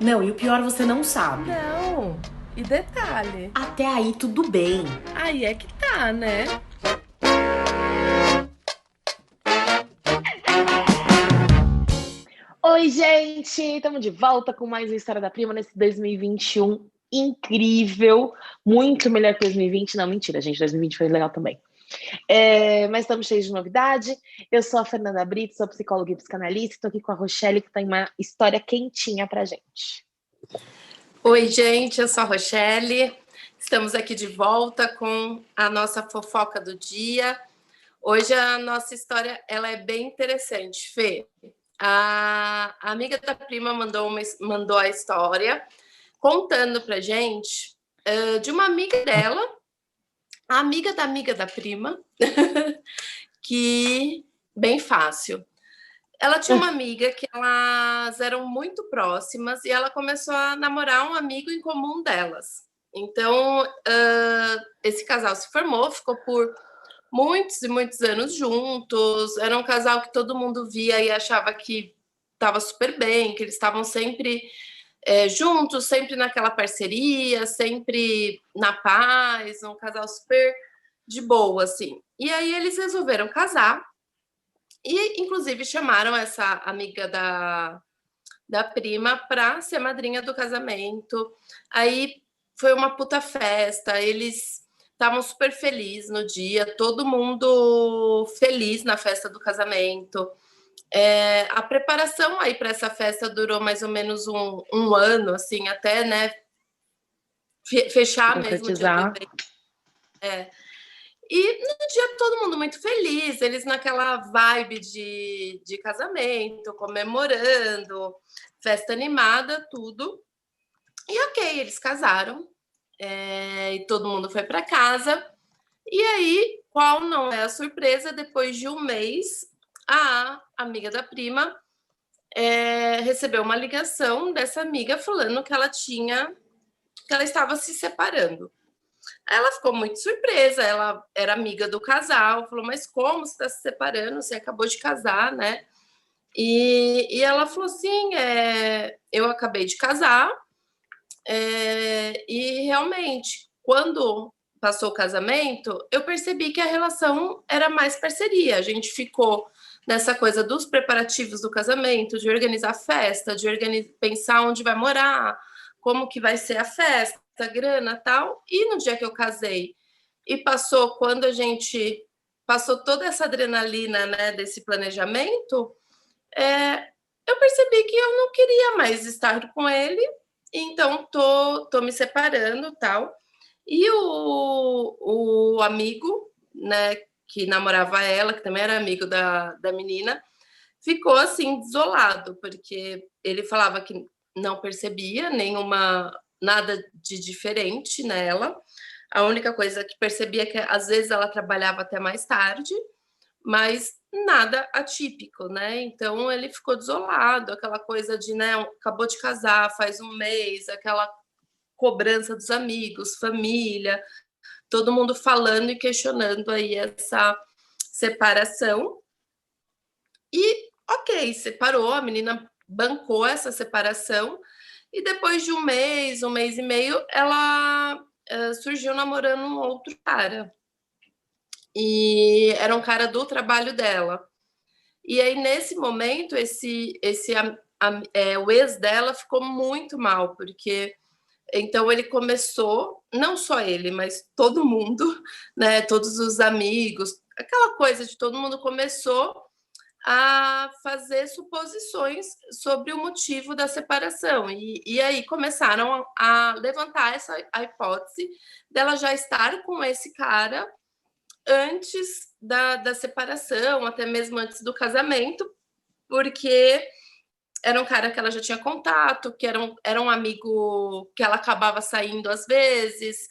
Não, e o pior você não sabe. Não. E detalhe, Até aí tudo bem. aí é que tá, né? Oi, gente! Estamos de volta com mais uma História da Prima nesse 2021 incrível. Muito melhor que 2020. Não, mentira, gente. 2020 foi legal também. Mas estamos cheios de novidade. Eu sou a Fernanda Brito, sou psicóloga e psicanalista. Estou aqui com a Rochelle, que tem uma história quentinha pra gente. Oi, gente, eu sou a Rochelle. Estamos aqui de volta com a nossa fofoca do dia. Hoje a nossa história ela é bem interessante, Fê. A amiga da prima mandou a história contando pra gente de uma amiga dela, a amiga da prima, que bem fácil. Ela tinha uma amiga que elas eram muito próximas e ela começou a namorar um amigo em comum delas. Então, esse casal se formou, ficou por muitos e muitos anos juntos. Era um casal que todo mundo via e achava que estava super bem, que eles estavam sempre juntos, sempre naquela parceria, sempre na paz, um casal super de boa, assim. E aí eles resolveram casar e, inclusive, chamaram essa amiga da prima para ser madrinha do casamento. Aí foi uma puta festa, eles estavam super felizes no dia, todo mundo feliz na festa do casamento. A preparação aí para essa festa durou mais ou menos um ano, assim, até né, Se fechar mesmo o dia do concretizar. evento. E no dia todo mundo muito feliz, eles naquela vibe de casamento, comemorando, festa animada, tudo. E ok, eles casaram, e todo mundo foi para casa. E aí, qual não é a surpresa? Depois de um mês, a amiga da prima recebeu uma ligação dessa amiga falando que ela estava se separando. Ela ficou muito surpresa, ela era amiga do casal, falou, mas como você está se separando? Você acabou de casar, né? E ela falou assim, eu acabei de casar, e realmente, quando passou o casamento, eu percebi que a relação era mais parceria. A gente ficou nessa coisa dos preparativos do casamento, de organizar festa, pensar onde vai morar, como que vai ser a festa, grana tal. E no dia que eu casei e passou, quando a gente passou toda essa adrenalina, né, desse planejamento, eu percebi que eu não queria mais estar com ele, então tô me separando tal. E o amigo, né, que namorava ela, que também era amigo da menina, ficou assim desolado, porque ele falava que não percebia nenhuma nada de diferente nela. A única coisa que percebia é que às vezes ela trabalhava até mais tarde, mas nada atípico, né? Então ele ficou desolado, aquela coisa de, né, acabou de casar, faz um mês, aquela cobrança dos amigos, família, todo mundo falando e questionando aí essa separação. E ok, separou, a menina bancou essa separação e depois de um mês e meio, ela surgiu namorando um outro cara. E era um cara do trabalho dela. E aí, nesse momento, o ex dela ficou muito mal, porque então ele começou, não só ele, mas todo mundo, né, todos os amigos, aquela coisa de todo mundo começou a fazer suposições sobre o motivo da separação. E aí começaram a levantar a hipótese dela já estar com esse cara antes da separação, até mesmo antes do casamento, porque era um cara que ela já tinha contato, que era um amigo que ela acabava saindo às vezes,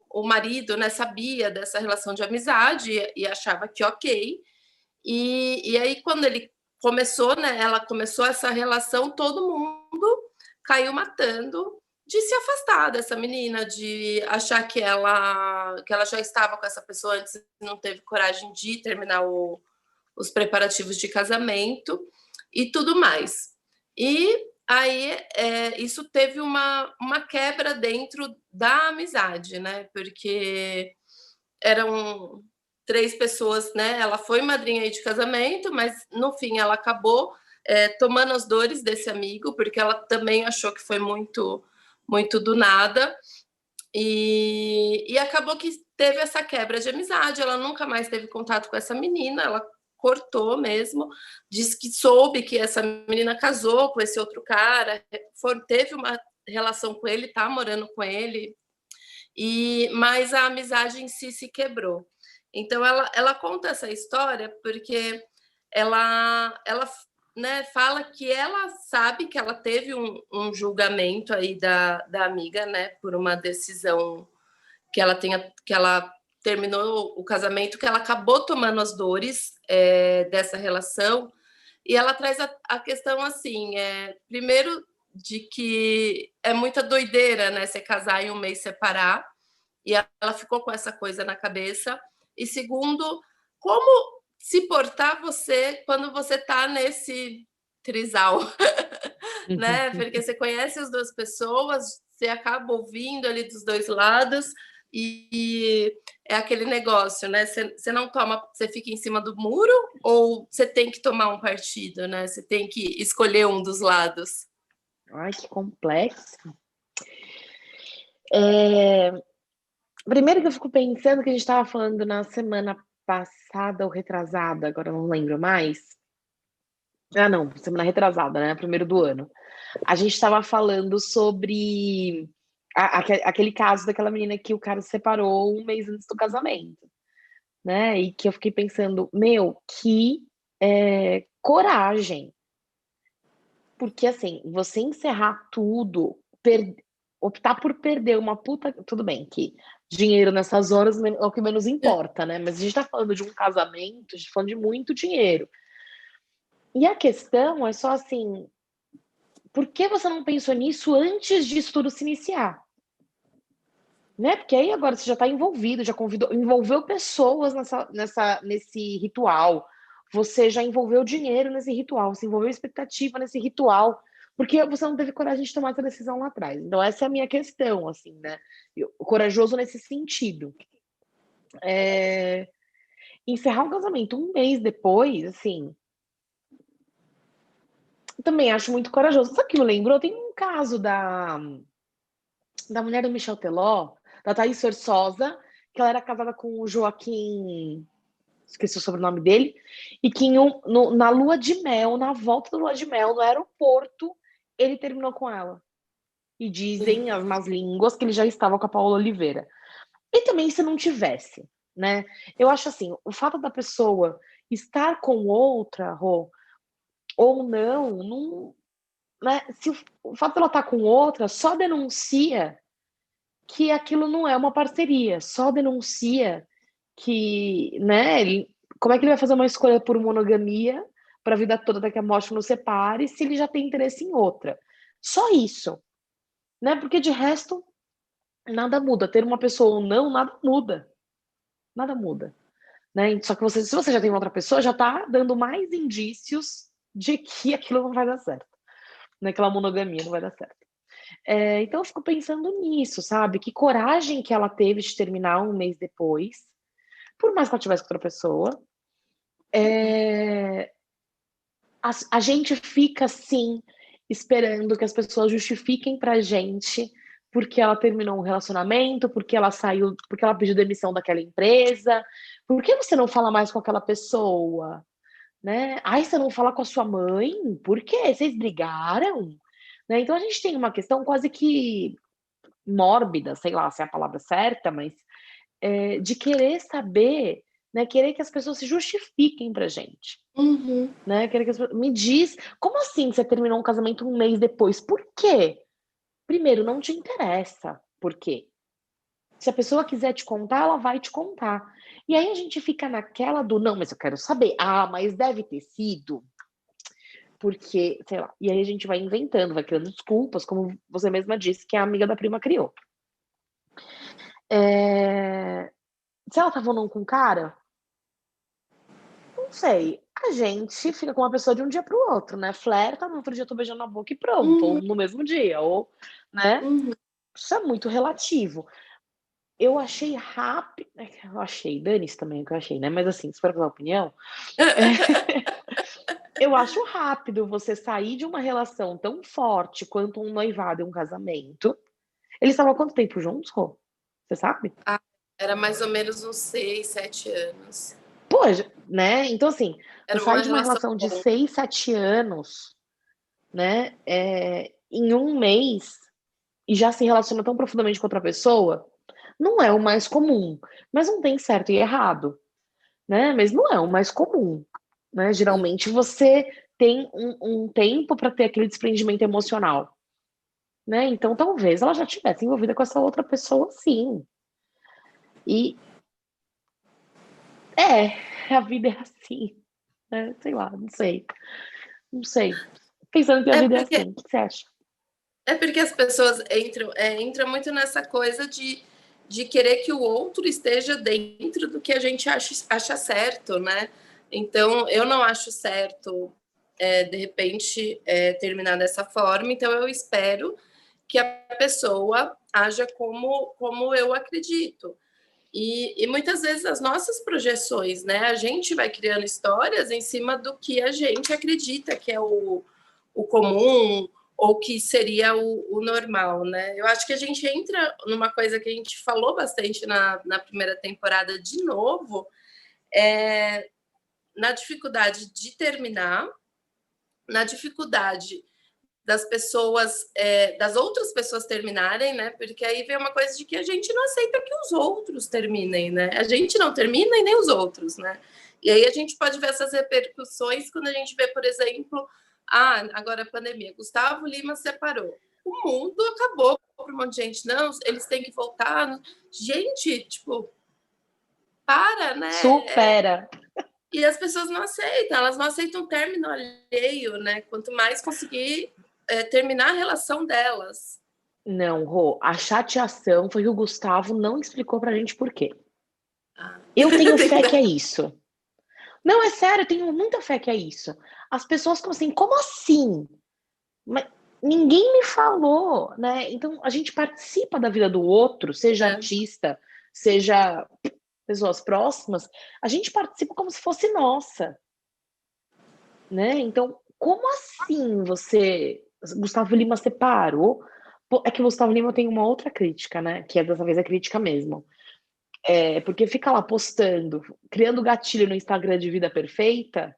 o marido, né, sabia dessa relação de amizade e achava que ok. E aí, quando ele começou, né, ela começou essa relação, todo mundo caiu matando de se afastar dessa menina, de achar que ela já estava com essa pessoa antes e não teve coragem de terminar os preparativos de casamento e tudo mais. E Aí, isso teve uma quebra dentro da amizade, né? Porque eram 3 pessoas, né? Ela foi madrinha aí de casamento, mas no fim ela acabou tomando as dores desse amigo, porque ela também achou que foi muito, muito do nada. E acabou que teve essa quebra de amizade. Ela nunca mais teve contato com essa menina, ela cortou mesmo. Disse que soube que essa menina casou com esse outro cara, teve uma relação com ele, tá morando com ele, mas a amizade em si se quebrou. Então ela conta essa história porque ela né, fala que ela sabe que ela teve um julgamento aí da amiga, né, por uma decisão que ela terminou o casamento, que ela acabou tomando as dores dessa relação. E ela traz a questão assim, primeiro de que é muita doideira, né, você casar em um mês separar, e ela ficou com essa coisa na cabeça. E segundo, como se portar você quando você está nesse trisal, né? Porque você conhece as duas pessoas, você acaba ouvindo ali dos dois lados, e é aquele negócio, né? Você não toma, você fica em cima do muro, ou você tem que tomar um partido, né? Você tem que escolher um dos lados. Ai, que complexo. Primeiro que eu fico pensando que a gente estava falando na semana passada ou retrasada, agora eu não lembro mais. Ah, não, semana retrasada, né? Primeiro do ano. A gente estava falando sobre aquele caso daquela menina que o cara se separou um mês antes do casamento, né? E que eu fiquei pensando, meu, que coragem. Porque, assim, você encerrar tudo, optar por perder uma puta. Tudo bem que dinheiro nessas horas é o que menos importa, né? Mas a gente tá falando de um casamento, a gente tá falando de muito dinheiro. E a questão é só assim, por que você não pensou nisso antes disso tudo se iniciar? Né? Porque aí agora você já está envolvido, já envolveu pessoas nesse ritual, você já envolveu dinheiro nesse ritual, você envolveu expectativa nesse ritual, porque você não teve coragem de tomar essa decisão lá atrás. Então essa é a minha questão, assim, né? Corajoso nesse sentido. Encerrar um casamento um mês depois, assim, também acho muito corajoso. Sabe o que me lembrou? Tem um caso da mulher do Michel Teló, da Thaís Forçosa, que ela era casada com o Joaquim, esqueci o sobrenome dele, e que na lua de mel, na volta da lua de mel, no aeroporto, ele terminou com ela. E dizem as más línguas que ele já estava com a Paola Oliveira. E também se não tivesse, né? Eu acho assim, o fato da pessoa estar com outra, Rô, ou não, né? Se o fato dela estar com outra só denuncia que aquilo não é uma parceria, só denuncia que, né, como é que ele vai fazer uma escolha por monogamia para a vida toda, até que a morte nos separe, se ele já tem interesse em outra? Só isso, né? Porque de resto, nada muda. Ter uma pessoa ou não, nada muda. Nada muda. Né? Só que se você já tem outra pessoa, já está dando mais indícios de que aquilo não vai dar certo. Naquela monogamia não vai dar certo. Então eu fico pensando nisso, sabe? Que coragem que ela teve de terminar um mês depois, por mais que ela tivesse com outra pessoa. A gente fica, assim, esperando que as pessoas justifiquem pra gente porque ela terminou um relacionamento, porque ela saiu, porque ela pediu demissão daquela empresa. Por que você não fala mais com aquela pessoa? Né? Ai, você não fala com a sua mãe? Por quê? Vocês brigaram? Né? Então a gente tem uma questão quase que mórbida, sei lá se é a palavra certa, mas de querer saber, né? Querer que as pessoas se justifiquem pra gente. Uhum. Né? Querer que as pessoas... Me diz, como assim você terminou um casamento um mês depois? Por quê? Primeiro, não te interessa. Por quê? Se a pessoa quiser te contar, ela vai te contar. E aí a gente fica naquela do, não, mas eu quero saber. Ah, mas deve ter sido porque, sei lá. E aí a gente vai inventando, vai criando desculpas, como você mesma disse, que a amiga da prima criou. Se ela tava ou não com o cara, não sei. a gente fica com uma pessoa de um dia para o outro, né? Flerta, no outro dia eu tô beijando na boca e pronto, ou no mesmo dia, ou, né? Uhum. Isso é muito relativo. Eu achei rápido. Eu achei, dane-se também o que eu achei, né? Mas assim, se for pra dar opinião, eu acho rápido você sair de uma relação tão forte quanto um noivado e um casamento. Eles estavam há quanto tempo juntos, Rô? Você sabe? Era mais ou menos uns 6, 7 anos. Pô, né? Então, assim, você Era sai uma de uma relação relação de boa. 6, 7 anos, né? Em um mês e já se relaciona tão profundamente com outra pessoa, não é o mais comum. Mas não tem certo e errado, né? Mas não é o mais comum, né? Sim. Geralmente você tem um tempo para ter aquele desprendimento emocional, né? Então talvez ela já tivesse envolvida com essa outra pessoa, sim. E a vida é assim, né? Sei lá, não sei. Não sei. Pensando que a É vida é porque, assim, o que você acha? é porque as pessoas entram muito nessa coisa de querer que o outro esteja dentro do que a gente acha certo, né? Então, eu não acho certo, de repente, terminar dessa forma. Então, eu espero que a pessoa haja como eu acredito. E muitas vezes as nossas projeções, né? A gente vai criando histórias em cima do que a gente acredita que é o comum ou que seria o normal, né? Eu acho que a gente entra numa coisa que a gente falou bastante na primeira temporada de novo, na dificuldade de terminar, na dificuldade das pessoas, das outras pessoas terminarem, né? Porque aí vem uma coisa de que a gente não aceita que os outros terminem, né? A gente não termina e nem os outros, né? E aí a gente pode ver essas repercussões quando a gente vê, por exemplo, agora a pandemia, Gustavo Lima separou. O mundo acabou para um monte de gente. Não, eles têm que voltar. Gente, tipo, para, né? Supera. E as pessoas não aceitam, elas não aceitam o término alheio, né? Quanto mais conseguir terminar a relação delas. Não, Rô, a chateação foi que o Gustavo não explicou pra gente por quê. Ah. Eu tenho fé que é isso. Não, é sério, eu tenho muita fé que é isso. As pessoas ficam assim, como assim? Mas ninguém me falou, né? Então a gente participa da vida do outro, seja artista, seja pessoas próximas, a gente participa como se fosse nossa, né? Então, como assim você, Gustavo Lima separou? Pô, é que o Gustavo Lima tem uma outra crítica, né? Que é dessa vez a crítica mesmo. Porque fica lá postando, criando gatilho no Instagram de vida perfeita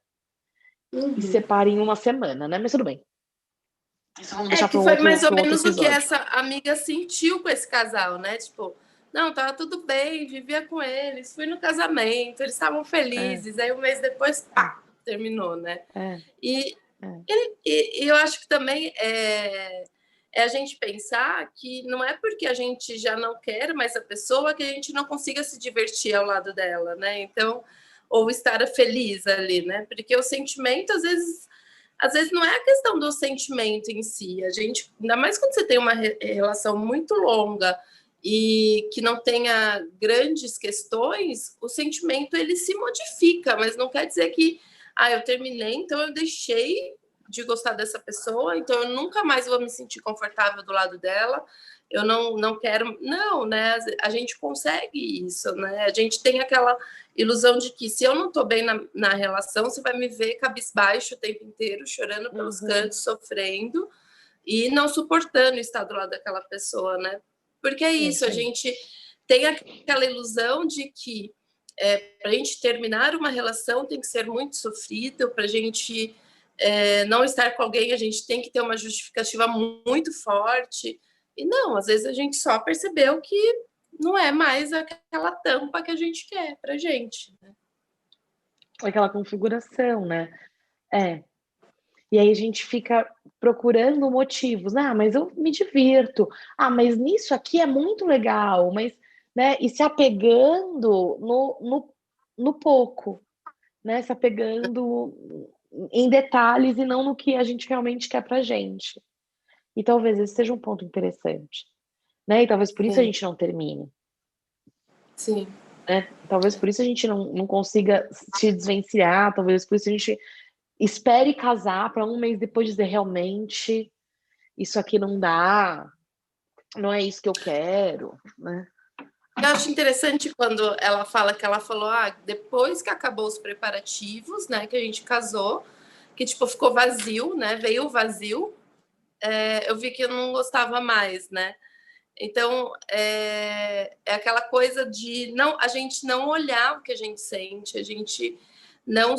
e Uhum. separa em uma semana, né? Mas tudo bem. Isso vamos deixar Que para um foi outro, mais ou pra um outro menos o que episódio. essa amiga sentiu com esse casal, né? Tipo, não, tava tudo bem, vivia com eles, fui no casamento, eles estavam É, felizes, aí um mês depois, pá, terminou, né? é, E, é. e eu acho que também é a gente pensar que não é porque a gente já não quer mais a pessoa que a gente não consiga se divertir ao lado dela, né? Então, ou estar feliz ali, né? Porque o sentimento, às vezes não é a questão do sentimento em si. A gente, ainda mais quando você tem uma relação muito longa e que não tenha grandes questões, o sentimento ele se modifica, mas não quer dizer que eu terminei, então eu deixei de gostar dessa pessoa, então eu nunca mais vou me sentir confortável do lado dela. Eu não quero, não, né? A gente consegue isso, né? A gente tem aquela ilusão de que se eu não estou bem na relação, você vai me ver cabisbaixo o tempo inteiro, chorando pelos Uhum, cantos, sofrendo e não suportando estar do lado daquela pessoa, né? Porque é é isso, isso a aí. gente tem aquela ilusão de que para a gente terminar uma relação tem que ser muito sofrido, para a gente não estar com alguém, a gente tem que ter uma justificativa muito forte. E não, às vezes a gente só percebeu que não é mais aquela tampa que a gente quer pra gente. Aquela configuração, né? É. E aí a gente fica procurando motivos. Ah, mas eu me divirto. Ah, mas nisso aqui é muito legal. Mas, né? E se apegando no pouco, né? Se apegando em detalhes e não no que a gente realmente quer pra gente. E talvez esse seja um ponto interessante, né? E talvez por isso a Sim, gente não termine. sim. né? Talvez por isso a gente não consiga se desvencilhar, talvez por isso a gente espere casar para um mês depois dizer realmente isso aqui não dá, não é isso que eu quero, né? Eu acho interessante quando ela fala que ela falou, depois que acabou os preparativos, né, que a gente casou, que tipo ficou vazio, né, veio o vazio, eu vi que eu não gostava mais, né? Então é aquela coisa de a gente não olhar o que a gente sente, a gente não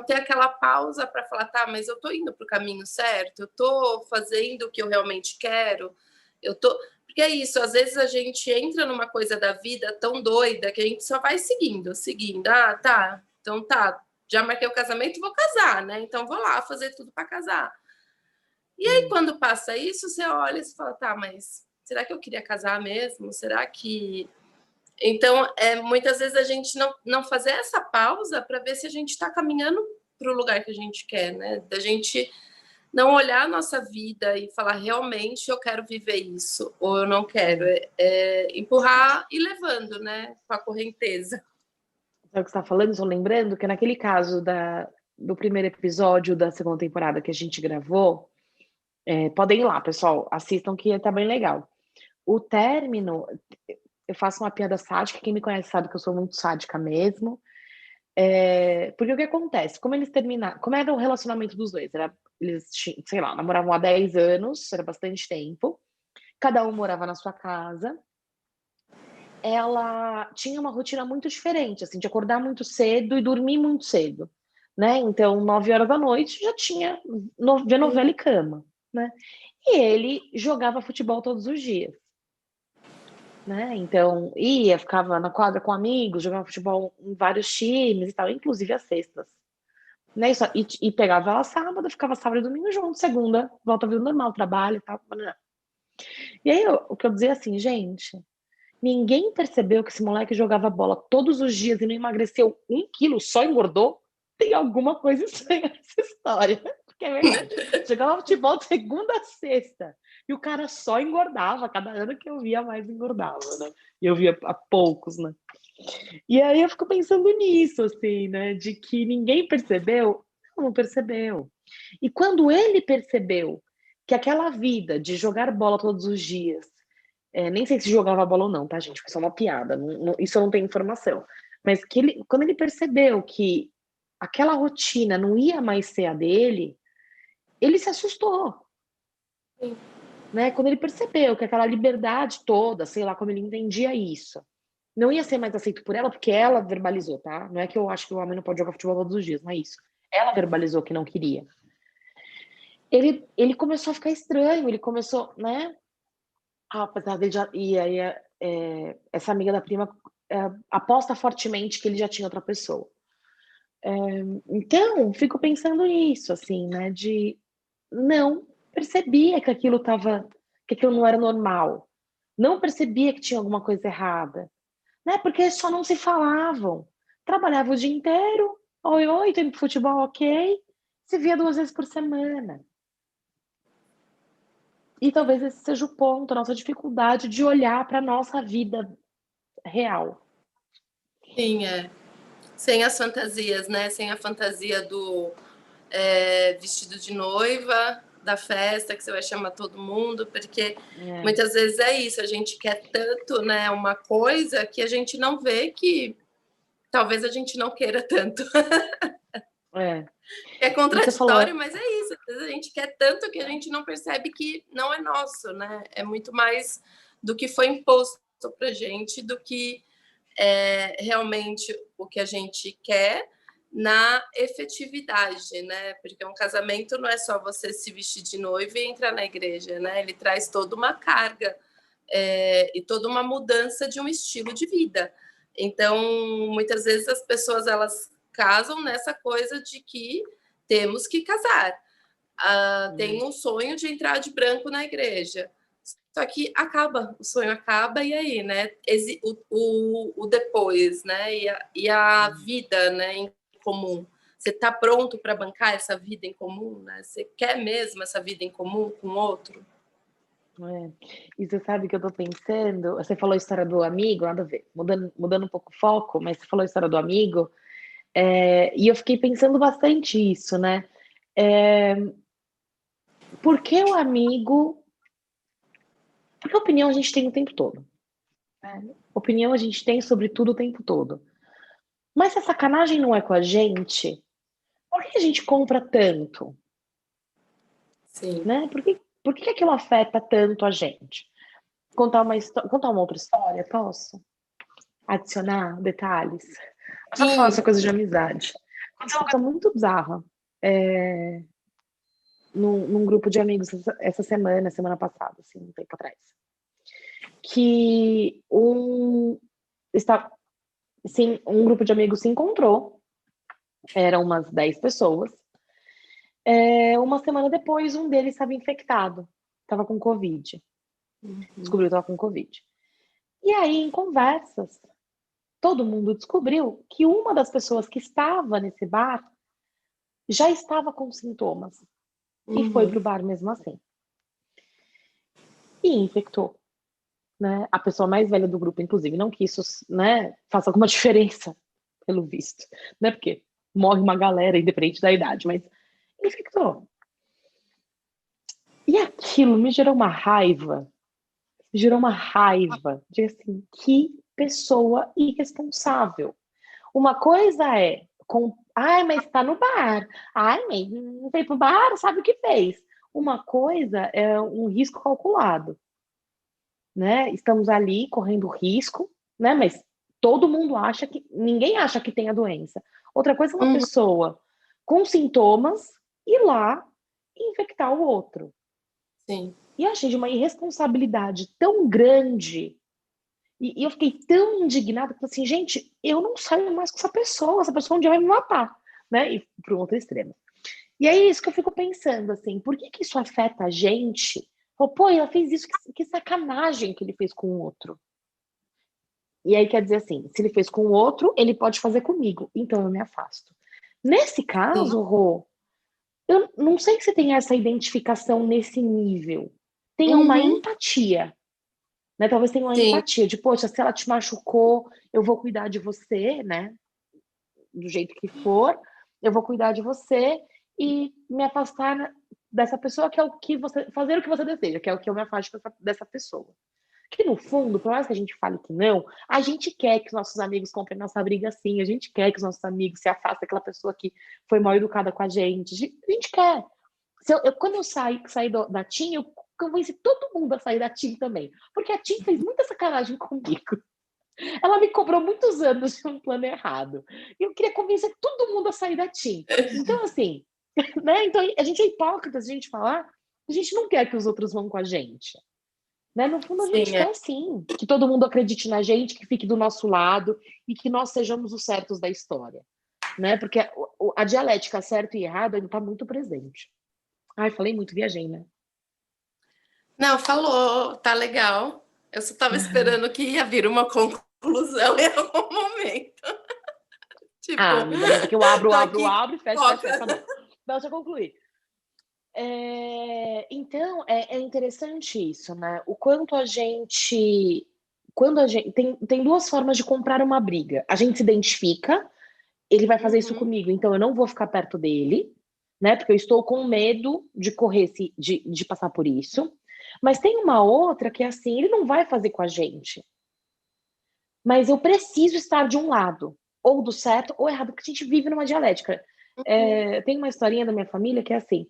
ter aquela pausa para falar, tá, mas eu tô indo para o caminho certo, eu tô fazendo o que eu realmente quero, eu tô. Porque é isso, às vezes a gente entra numa coisa da vida tão doida que a gente só vai seguindo, seguindo. Ah, tá, então tá, já marquei o casamento, vou casar, né? Então vou lá fazer tudo para casar. E aí, quando passa isso, você olha e fala, tá, mas será que eu queria casar mesmo? Será que. Então, muitas vezes a gente não fazer essa pausa para ver se a gente está caminhando para o lugar que a gente quer, né? Da gente não olhar a nossa vida e falar, realmente eu quero viver isso, ou eu não quero. Empurrar e levando, né? Com a correnteza. Sabe o que você está falando? Estou lembrando que naquele caso do primeiro episódio da segunda temporada que a gente gravou, podem ir lá, pessoal, assistam que tá bem legal. O término, eu faço uma piada sádica, quem me conhece sabe que eu sou muito sádica mesmo. Porque o que acontece? Como eles terminaram, como era o relacionamento dos dois? Eles, sei lá, namoravam há 10 anos, era bastante tempo, cada um morava na sua casa. Ela tinha uma rotina muito diferente, assim, de acordar muito cedo e dormir muito cedo, né? Então, 9 horas da noite já tinha ver novela e cama, né? E ele jogava futebol todos os dias, né? Então, ficava na quadra com amigos, jogava futebol em vários times e tal, inclusive às sextas. Né? E pegava ela sábado, ficava sábado e domingo junto, segunda, volta a vida normal, trabalho e tal. E aí, o que eu dizia assim, gente, ninguém percebeu que esse moleque jogava bola todos os dias e não emagreceu 1 quilo, só engordou? Tem alguma coisa estranha nessa história. Porque é verdade. Jogava futebol de segunda a sexta. E o cara só engordava. Cada ano que eu via, mais engordava, né? E eu via a poucos, né? E aí eu fico pensando nisso, assim, né? De que ninguém percebeu. Não percebeu. E quando ele percebeu que aquela vida de jogar bola todos os dias, nem sei se jogava bola ou não, tá, gente? Foi só uma piada. Isso eu não tenho informação. Mas quando ele percebeu que aquela rotina não ia mais ser a dele, ele se assustou. Sim. Né? Quando ele percebeu que aquela liberdade toda, sei lá como ele entendia isso, não ia ser mais aceito por ela, porque ela verbalizou, tá? Não é que eu acho que o homem não pode jogar futebol todos os dias, não é isso. Ela verbalizou que não queria. Ele começou a ficar estranho, ele começou, né? Apesar dele já. E aí, essa amiga da prima aposta fortemente que ele já tinha outra pessoa. Então, fico pensando nisso, assim, né? De não percebia que que aquilo não era normal. Não percebia que tinha alguma coisa errada, né? Porque só não se falavam. Trabalhava o dia inteiro, oi, oi, tem futebol, ok. Se via 2 vezes por semana. E talvez esse seja o ponto, a nossa dificuldade de olhar para a nossa vida real. Sim, sem as fantasias, né? Sem a fantasia do vestido de noiva, da festa que você vai chamar todo mundo, porque muitas vezes é isso, a gente quer tanto, né, uma coisa que a gente não vê que talvez a gente não queira tanto. É contraditório, mas é isso. Às vezes a gente quer tanto que a gente não percebe que não é nosso, né? É muito mais do que foi imposto pra gente do que realmente o que a gente quer na efetividade, né? Porque um casamento não é só você se vestir de noiva e entrar na igreja, né? Ele traz toda uma carga e toda uma mudança de um estilo de vida. Então, muitas vezes as pessoas elas casam nessa coisa de que temos que casar. Tem um sonho de entrar de branco na igreja. Só que acaba, o sonho acaba e aí, né? O depois, né? E a vida, né? Em comum. Você está pronto para bancar essa vida em comum, né? Você quer mesmo essa vida em comum com outro? É. E você sabe que eu tô pensando, você falou a história do amigo, nada a ver, mudando um pouco o foco, mas você falou a história do amigo, e eu fiquei pensando bastante isso, né? É, por que o amigo. Porque opinião a gente tem o tempo todo. Né? Opinião a gente tem sobre tudo o tempo todo. Mas se a sacanagem não é com a gente, por que a gente compra tanto? Sim. Né? Por que aquilo afeta tanto a gente? Contar uma outra história, posso? Adicionar detalhes? Só falar Sim. essa coisa de amizade. Aconteceu uma coisa muito bizarra. Num grupo de amigos essa semana passada, assim, um tempo atrás. Que um grupo de amigos se encontrou, eram umas 10 pessoas. Uma semana depois, um deles estava infectado, estava com Covid. Descobriu que estava com Covid. E aí, em conversas, todo mundo descobriu que uma das pessoas que estava nesse bar já estava com sintomas e foi para o bar mesmo assim. E infectou. Né? A pessoa mais velha do grupo, inclusive, não que isso, né, faça alguma diferença, pelo visto, né? Porque morre uma galera independente da idade, mas infectou. E aquilo me gerou uma raiva de assim, que pessoa irresponsável. Uma coisa é, ai, mas tá no bar, ai, mas não foi pro bar, sabe o que fez. Uma coisa é um risco calculado. Né? Estamos ali correndo risco, né? Mas todo mundo acha que ninguém acha que tem a doença. Outra coisa é uma pessoa com sintomas ir lá e infectar o outro. Sim. E eu achei de uma irresponsabilidade tão grande. E eu fiquei tão indignada que assim, gente, eu não saio mais com essa pessoa um dia vai me matar, né? E para um outro extremo. E aí, isso que eu fico pensando, assim, por que isso afeta a gente? Pô, ela fez isso, que sacanagem que ele fez com o outro. E aí quer dizer assim, se ele fez com o outro, ele pode fazer comigo, então eu me afasto. Nesse caso, Rô, eu não sei se tem essa identificação nesse nível. Tenha uma empatia, né? Talvez tenha uma Sim. empatia de, poxa, se ela te machucou, eu vou cuidar de você, né? Do jeito que for, eu vou cuidar de você e me afastar dessa pessoa que é o que você fazer o que você deseja, que é o que eu me afasto dessa pessoa. Que no fundo, por mais que a gente fale que não, a gente quer que os nossos amigos comprem nossa briga sim, a gente quer que os nossos amigos se afastem daquela pessoa que foi mal educada com a gente. A gente quer. Quando eu saí da TIM, eu convenci todo mundo a sair da TIM também. Porque a TIM fez muita sacanagem comigo. Ela me cobrou muitos anos de um plano errado. E eu queria convencer todo mundo a sair da TIM. Então, assim, né? Então, a gente é hipócrita se a gente falar, a gente não quer que os outros vão com a gente. Né? No fundo, a gente Sim, quer sim que todo mundo acredite na gente, que fique do nosso lado e que nós sejamos os certos da história. Né? Porque a dialética certo e errado ainda está muito presente. Ai, falei muito, viajei, né? Não, falou, tá legal. Eu só tava esperando que ia vir uma conclusão em algum momento. Ah, Tipo, amiga, mas é que eu tô aqui, abro, fecha, acabou. Então, deixa eu concluir. Então, é interessante isso, né? O quanto a gente. Quando a gente. Tem duas formas de comprar uma briga. A gente se identifica, ele vai fazer isso comigo, então eu não vou ficar perto dele, né? Porque eu estou com medo de correr, de passar por isso. Mas tem uma outra que é assim, ele não vai fazer com a gente. Mas eu preciso estar de um lado, ou do certo ou errado, porque a gente vive numa dialética. Tem uma historinha da minha família que é assim: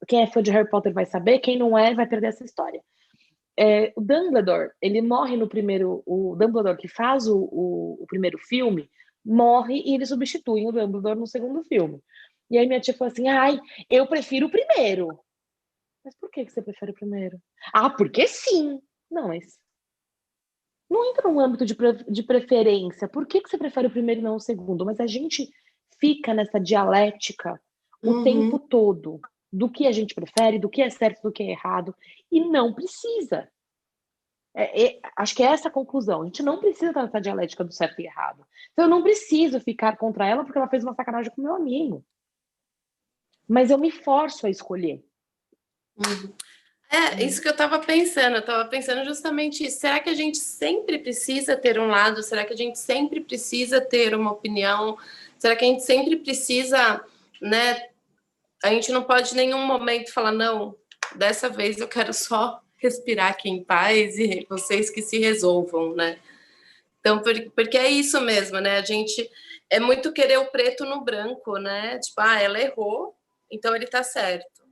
quem é fã de Harry Potter vai saber, quem não é vai perder essa história. O Dumbledore, ele morre no primeiro. O Dumbledore que faz o primeiro filme morre e eles substituem o Dumbledore no segundo filme. E aí minha tia falou assim: ai, eu prefiro o primeiro. Mas por que você prefere o primeiro? Ah, porque sim. Não, mas não entra no âmbito de preferência. Por que você prefere o primeiro e não o segundo? Mas a gente fica nessa dialética o tempo todo do que a gente prefere, do que é certo, do que é errado, e não precisa. Acho que é essa a conclusão. A gente não precisa estar nessa dialética do certo e errado. Então, eu não preciso ficar contra ela porque ela fez uma sacanagem com meu amigo. Mas eu me forço a escolher. Isso que eu tava pensando justamente isso. Será que a gente sempre precisa ter um lado? Será que a gente sempre precisa ter uma opinião? Será que a gente sempre precisa, né? A gente não pode em nenhum momento falar, não, dessa vez eu quero só respirar aqui em paz e vocês que se resolvam, né? Então, porque é isso mesmo, né? A gente é muito querer o preto no branco, né? Tipo, ela errou, então ele tá certo.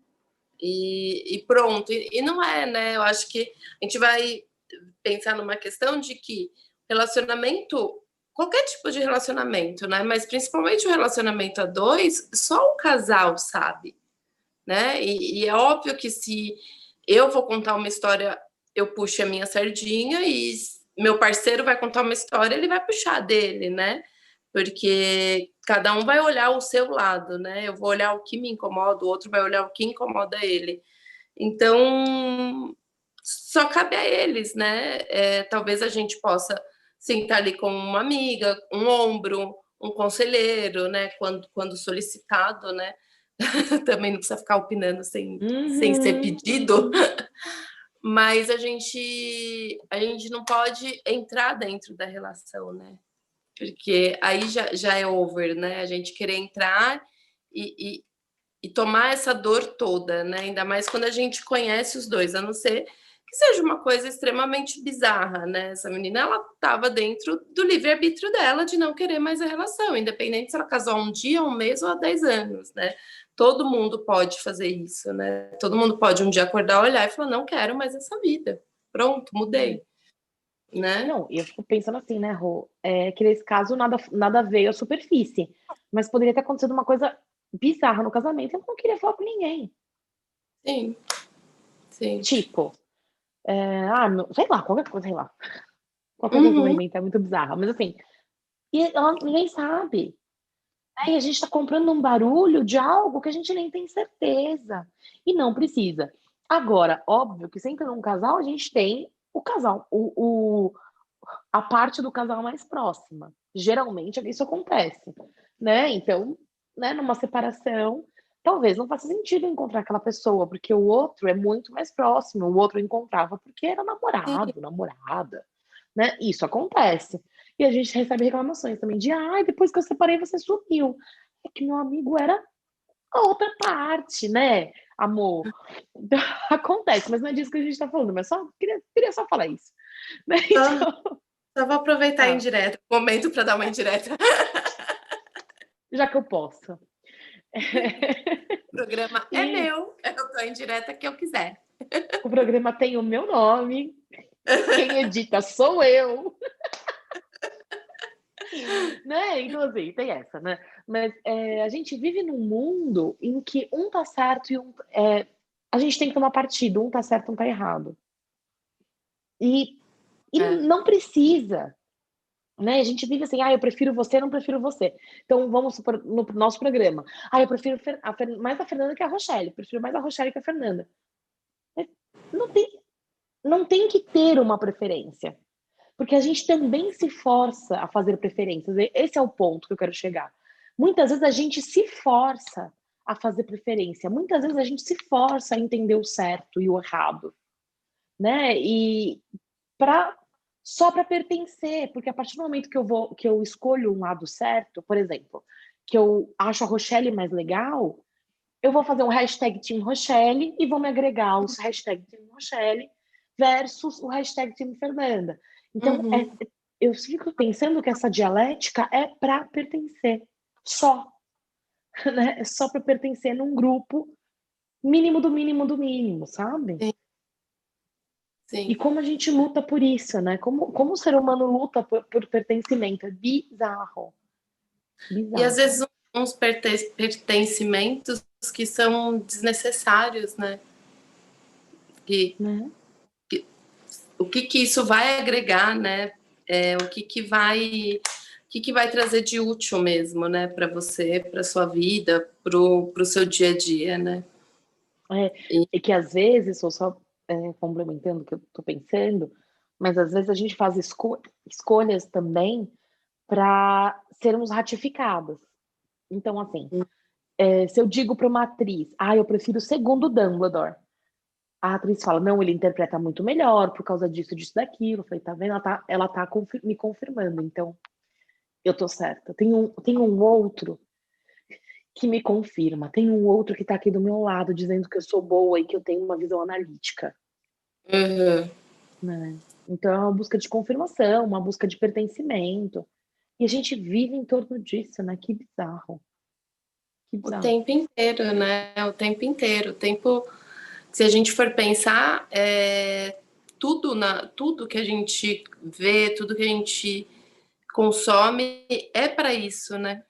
E pronto. E não é, né? Eu acho que a gente vai pensar numa questão de que relacionamento, qualquer tipo de relacionamento, né? Mas principalmente o relacionamento a dois, só o casal sabe, né? E é óbvio que se eu vou contar uma história, eu puxo a minha sardinha e meu parceiro vai contar uma história, ele vai puxar a dele, né? Porque cada um vai olhar o seu lado, né? Eu vou olhar o que me incomoda, o outro vai olhar o que incomoda ele. Então, só cabe a eles, né? Talvez a gente possa sentar ali com uma amiga, um ombro, um conselheiro, né? Quando solicitado, né? Também não precisa ficar opinando sem ser pedido, mas a gente não pode entrar dentro da relação, né? Porque aí já é over, né? A gente querer entrar e tomar essa dor toda, né? Ainda mais quando a gente conhece os dois, a não ser que seja uma coisa extremamente bizarra, né? Essa menina, ela estava dentro do livre-arbítrio dela de não querer mais a relação, independente se ela casou há um dia, um mês ou há 10 anos, né? Todo mundo pode fazer isso, né? Todo mundo pode um dia acordar, olhar e falar, não quero mais essa vida. Pronto, mudei. Né? Não, eu fico pensando assim, né, Rô? Que nesse caso nada veio à superfície. Mas poderia ter acontecido uma coisa bizarra no casamento. Eu não queria falar com ninguém. Sim, sim. Tipo, sei lá, qualquer coisa, sei lá. Qualquer coisa que eu vou inventar é muito bizarra. Mas assim, ninguém sabe. Aí a gente tá comprando um barulho de algo que a gente nem tem certeza. E não precisa. Agora, óbvio que sempre num casal a gente tem o casal, a parte do casal mais próxima. Geralmente isso acontece, né? Então, né, numa separação, talvez não faça sentido encontrar aquela pessoa, porque o outro é muito mais próximo, o outro encontrava porque era namorado, namorada, né? Isso acontece. E a gente recebe reclamações também de, depois que eu separei, você sumiu. É que meu amigo era a outra parte, né, amor? Então, acontece, mas não é disso que a gente tá falando, mas queria só falar isso. Né? Então, só vou aproveitar a indireta, momento para dar uma indireta. Já que eu posso. O programa é meu, eu tô em direta que eu quiser. O programa tem o meu nome, quem edita sou eu. Né? Então, assim, tem essa, né? Mas a gente vive num mundo em que um tá certo e a gente tem que tomar partido, um tá certo, um tá errado. E não precisa. Né? A gente vive assim, eu prefiro você, não prefiro você. Então, vamos supor, no nosso programa. Eu prefiro mais a Fernanda que a Rochelle. Prefiro mais a Rochelle que a Fernanda. Não tem que ter uma preferência. Porque a gente também se força a fazer preferências. Esse é o ponto que eu quero chegar. Muitas vezes a gente se força a fazer preferência. Muitas vezes a gente se força a entender o certo e o errado. Né? E só para pertencer, porque a partir do momento que eu escolho um lado certo, por exemplo, que eu acho a Rochelle mais legal, eu vou fazer um hashtag Team Rochelle e vou me agregar aos hashtag Team Rochelle versus o hashtag Team Fernanda. Então, eu fico pensando que essa dialética é para pertencer, só. Né? É só para pertencer num grupo mínimo do mínimo do mínimo, sabe? Sim. E como a gente luta por isso, né? Como o ser humano luta por pertencimento. É bizarro. E às vezes uns pertencimentos que são desnecessários, né? O que isso vai agregar, né? O que vai trazer de útil mesmo, né? Para você, para sua vida, para o seu dia a dia, né? E que às vezes, ou só complementando o que eu estou pensando, mas às vezes a gente faz escolhas também para sermos ratificadas. Então, assim, se eu digo para uma atriz, eu prefiro o segundo Dumbledore. A atriz fala, não, ele interpreta muito melhor por causa disso, disso, daquilo. Eu falei, tá vendo? Ela tá me confirmando, então eu tô certa. Tem um outro que me confirma, tem um outro que tá aqui do meu lado, dizendo que eu sou boa e que eu tenho uma visão analítica, Uhum. né? Então é uma busca de confirmação, uma busca de pertencimento. E a gente vive em torno disso, né? Que bizarro. Que O bizarro. tempo inteiro, né? O tempo inteiro. O tempo, se a gente for pensar, tudo que a gente vê, tudo que a gente consome é para isso, né?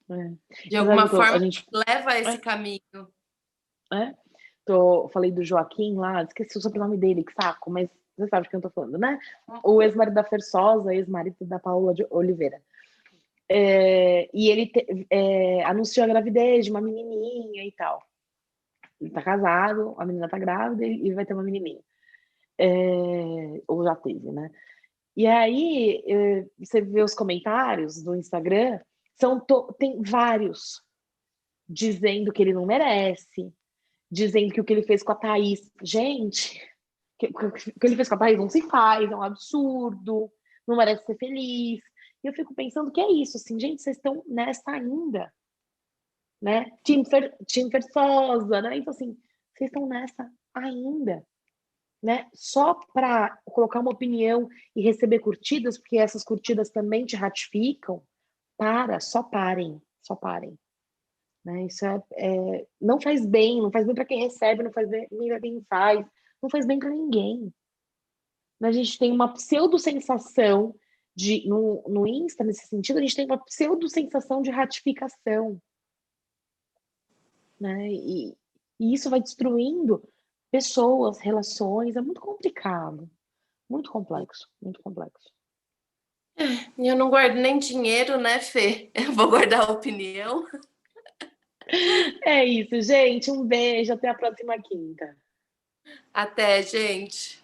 É. De Você sabe alguma que a forma gente. leva a esse É, caminho. é. Falei do Joaquim lá, esqueci o sobrenome dele, que saco, mas você sabe de quem eu tô falando, né? O ex-marido da Fersosa, ex-marido da Paola de Oliveira. E ele anunciou a gravidez de uma menininha e tal. Ele tá casado, a menina tá grávida e vai ter uma menininha. Ou já teve, né? E aí, você vê os comentários do Instagram, tem vários dizendo que ele não merece, dizendo que o que ele fez com a Thaís, gente, o que ele fez com a Thaís não se faz, é um absurdo, não merece ser feliz. E eu fico pensando que é isso, assim, gente, vocês estão nessa ainda, né? Tim Fersosa, né? Então, assim, vocês estão nessa ainda, né? Só para colocar uma opinião e receber curtidas, porque essas curtidas também te ratificam. Só parem, só parem. Né? Isso não faz bem, não faz bem para quem recebe, não faz bem para quem faz, não faz bem para ninguém. A gente tem uma pseudo-sensação no Insta, nesse sentido, a gente tem uma pseudo-sensação de ratificação, né? E isso vai destruindo pessoas, relações, é muito complicado, muito complexo, muito complexo. E eu não guardo nem dinheiro, né, Fê? Eu vou guardar a opinião. É isso, gente. Um beijo, até a próxima quinta. Até, gente.